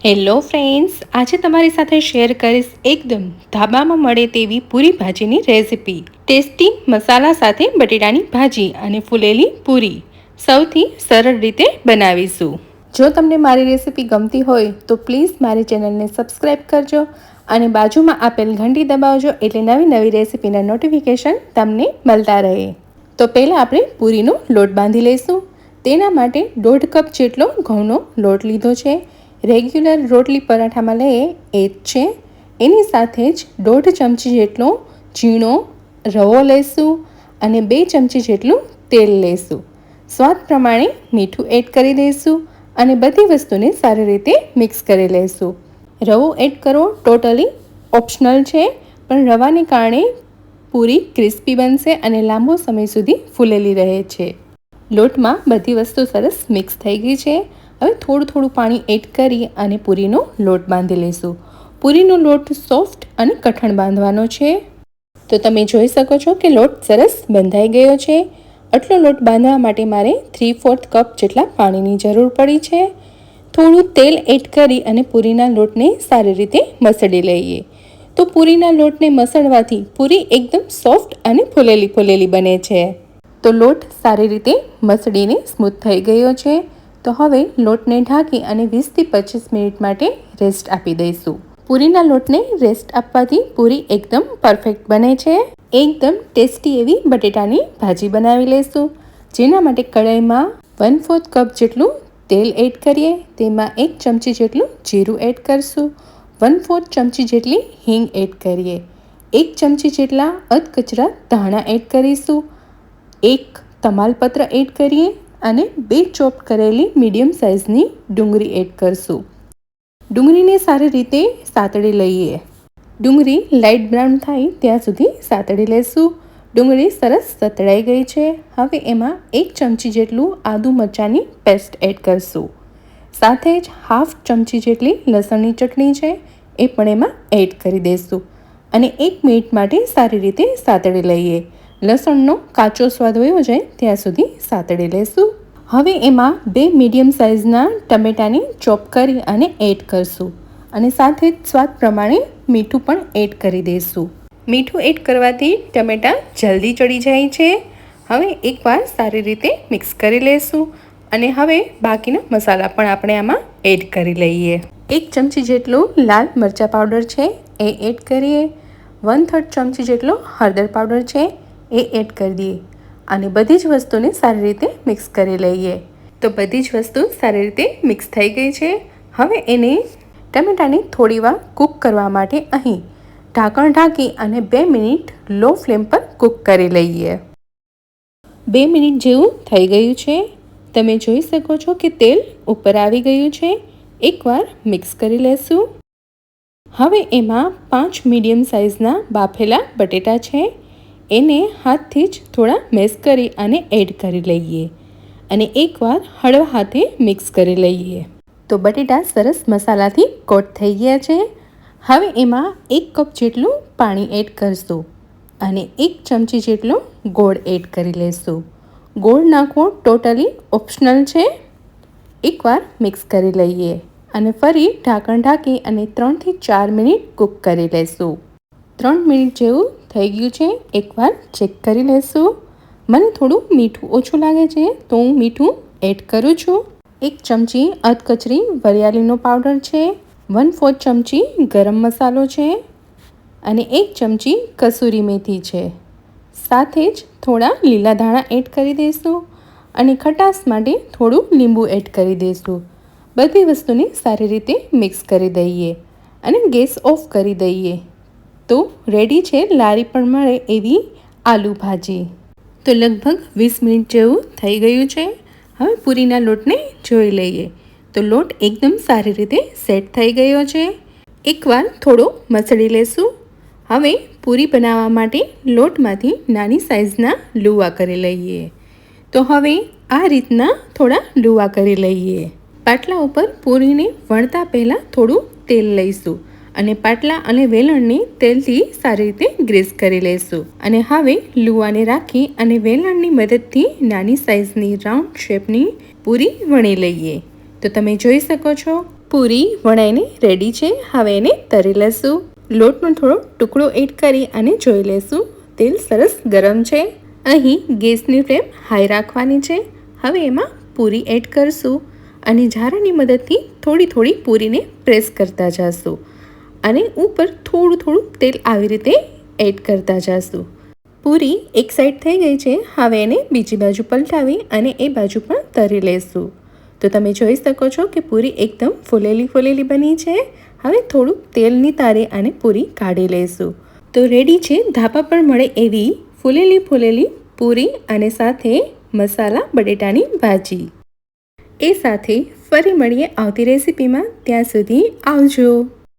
Hello friends, આજે તમારી સાથે શેર કરીશ એકદમ ધાબામાં મળે તેવી પૂરી ભાજીની રેસિપી. ટેસ્ટી મસાલા સાથે બટેટાની ભાજી અને ફૂલેલી પૂરી સૌથી સરળ રીતે બનાવીશું. જો તમને મારી રેસિપી ગમતી હોય તો પ્લીઝ મારી ચેનલને સબસ્ક્રાઈબ કરજો અને બાજુમાં આપેલ ઘંટી દબાવજો એટલે નવી નવી રેસિપીના નોટિફિકેશન તમને મળતા રહે. તો પહેલાં આપણે પૂરીનો લોટ બાંધી લઈશું. તેના માટે 1.5 કપ જેટલો ઘઉંનો લોટ લીધો છે. રેગ્યુલર રોટલી પરાઠામાં લઈએ એ જ છે. એની સાથે જ 1.5 ચમચી જેટલો ઝીણો રવો લઈશું અને 2 ચમચી જેટલું તેલ લઈશું. સ્વાદ પ્રમાણે મીઠું એડ કરી દઈશું અને બધી વસ્તુને સારી રીતે મિક્સ કરી લઈશું. રવો એડ કરવો ટોટલી ઓપ્શનલ છે, પણ રવાને કારણે પૂરી ક્રિસ્પી બનશે અને લાંબો સમય સુધી ફૂલેલી રહે છે. લોટમાં બધી વસ્તુ સરસ મિક્સ થઈ ગઈ છે. હવે થોડું પાણી એડ કરી અને પૂરીનો લોટ બાંધી લઈશું. પૂરીનો લોટ સોફ્ટ અને કઠણ બાંધવાનો છે. તો તમે જોઈ શકો છો કે લોટ સરસ બંધાઈ ગયો છે. આટલો લોટ બાંધવા માટે મારે 3/4 કપ જેટલા પાણીની જરૂર પડી છે. થોડું તેલ એડ કરી અને પૂરીના લોટને સારી રીતે મસળી લઈએ. તો પૂરીના લોટને મસળવાથી પૂરી એકદમ સોફ્ટ અને ફૂલેલી બને છે. તો લોટ સારી રીતે મસળીને સ્મૂથ થઈ ગયો છે. તો હવે લોટને ઢાંકી અને 20 થી 25 મિનિટ માટે રેસ્ટ આપી દઈશું. પૂરીના લોટને રેસ્ટ આપવાથી પૂરી એકદમ પરફેક્ટ બને છે. એકદમ ટેસ્ટી એવી બટેટાની ભાજી બનાવી લઈશું. જેના માટે કઢાઈમાં 1/4 કપ જેટલું તેલ એડ કરીએ. તેમાં 1 ચમચી જેટલું જીરું એડ કરીશું. 1/4 ચમચી જેટલી હિંગ એડ કરીએ. 1 ચમચી જેટલા અધકચરા ધાણા એડ કરીશું. 1 તમાલપત્ર એડ કરીએ અને 2 ચોપ કરેલી મીડિયમ સાઇઝની ડુંગળી એડ કરશું. ડુંગળીને સારી રીતે સાતળી લઈએ. ડુંગળી લાઇટ બ્રાઉન થાય ત્યાં સુધી સાતળી લઈશું. ડુંગળી સરસ સતળાઈ ગઈ છે. હવે એમાં 1 ચમચી જેટલું આદુ મરચાંની પેસ્ટ એડ કરશું. સાથે જ 1/2 ચમચી જેટલી લસણની ચટણી છે એ પણ એમાં એડ કરી દઈશું અને 1 મિનિટ માટે સારી રીતે સાતળી લઈએ. લસણનો કાચો સ્વાદ વયો જાય ત્યાં સુધી સાતળી લઈશું. હવે એમાં 2 મીડિયમ સાઇઝના ટમેટાની ચોપ કરી અને એડ કરશું અને સાથે જ સ્વાદ પ્રમાણે મીઠું પણ એડ કરી દઈશું. મીઠું એડ કરવાથી ટમેટાં જલ્દી ચડી જાય છે. હવે એકવાર સારી રીતે મિક્સ કરી લઈશું અને હવે બાકીના મસાલા પણ આપણે આમાં એડ કરી લઈએ. 1 ચમચી જેટલું લાલ મરચાં પાવડર છે એ એડ કરીએ. 1/3 ચમચી જેટલો હળદર પાવડર છે એ એડ કરી દઈએ અને બધી જ વસ્તુને સારી રીતે મિક્સ કરી લઈએ. તો બધી જ વસ્તુ સારી રીતે મિક્સ થઈ ગઈ છે. હવે એને ટમેટાને થોડીવાર કૂક કરવા માટે અહીં ઢાંકણ ઢાંકી અને 2 મિનિટ લો ફ્લેમ પર કૂક કરી લઈએ. 2 મિનિટ જેવું થઈ ગયું છે. તમે જોઈ શકો છો કે તેલ ઉપર આવી ગયું છે. એકવાર મિક્સ કરી લેશું. હવે એમાં 5 મીડિયમ સાઇઝના બાફેલા બટેટા છે એને હાથથી જ થોડા મેશ કરી અને એડ કરી લઈએ અને એકવાર હળવા હાથે મિક્સ કરી લઈએ. તો બટેટા સરસ મસાલાથી કોટ થઈ ગયા છે. હવે એમાં 1 કપ જેટલું પાણી એડ કરશું અને 1 ચમચી જેટલો ગોળ એડ કરી લઈશું. ગોળ નાખવો ટોટલી ઓપ્શનલ છે. એકવાર મિક્સ કરી લઈએ અને ફરી ઢાંકણ ઢાંકી અને 3 થી 4 મિનિટ કૂક કરી લઈશું. 3 મિનિટ જેવું થઈ ગયું છે. એકવાર ચેક કરી લઈશું. મને થોડું મીઠું ઓછું લાગે છે તો હું મીઠું એડ કરું છું. 1 ચમચી અધકચરી વરિયાળીનો પાવડર છે. 1/4 ચમચી ગરમ મસાલો છે અને 1 ચમચી કસૂરી મેથી છે. સાથે જ થોડા લીલા ધાણા એડ કરી દઈશું અને ખટાશ માટે થોડું લીંબુ એડ કરી દઈશું. બધી વસ્તુને સારી રીતે મિક્સ કરી દઈએ અને ગેસ ઓફ કરી દઈએ. તો રેડી છે લારી પણ મળે એવી આલુ ભાજી. તો લગભગ 20 મિનિટ જેવું થઈ ગયું છે. હવે પૂરીના લોટને જોઈ લઈએ. તો લોટ એકદમ સારી રીતે સેટ થઈ ગયો છે. એકવાર થોડો મસળી લેશું. હવે પૂરી બનાવવા માટે લોટમાંથી નાની સાઇઝના લુવા કરી લઈએ. તો હવે આ રીતના થોડા લુવા કરી લઈએ. પાટલા ઉપર પૂરીને વણતા પહેલાં થોડું તેલ લઈશું અને પાટલા અને વેલણને તેલથી સારી રીતે ગ્રીસ કરી લઈશું અને હવે લુવાને રાખી અને વેલણની મદદથી નાની સાઇઝની રાઉન્ડ શેપની પૂરી વણી લઈએ. તો તમે જોઈ શકો છો પૂરી વણાઈને રેડી છે. હવે એને તરી લેશું. લોટનો થોડો ટુકડો એડ કરી અને જોઈ લેશું. તેલ સરસ ગરમ છે. અહીં ગેસની ફ્લેમ હાઈ રાખવાની છે. હવે એમાં પૂરી એડ કરશું અને ઝારાની મદદથી થોડી થોડી પૂરીને પ્રેસ કરતા જશું અને ઉપર થોડું થોડું તેલ આવી રીતે એડ કરતા જશું. પૂરી એક સાઈડ થઈ ગઈ છે. હવે એને બીજી બાજુ પલટાવી અને એ બાજુ પણ તરી લેશું. તો તમે જોઈ શકો છો કે પૂરી એકદમ ફૂલેલી બની છે. હવે થોડું તેલ નિતારી અને પૂરી કાઢી લેશું. તો રેડી છે ધાબા પર મળે એવી ફૂલેલી પૂરી અને સાથે મસાલા બટેટાની ભાજી. એ સાથે ફરી મળીએ આવતી રેસીપીમાં. ત્યાં સુધી આવજો.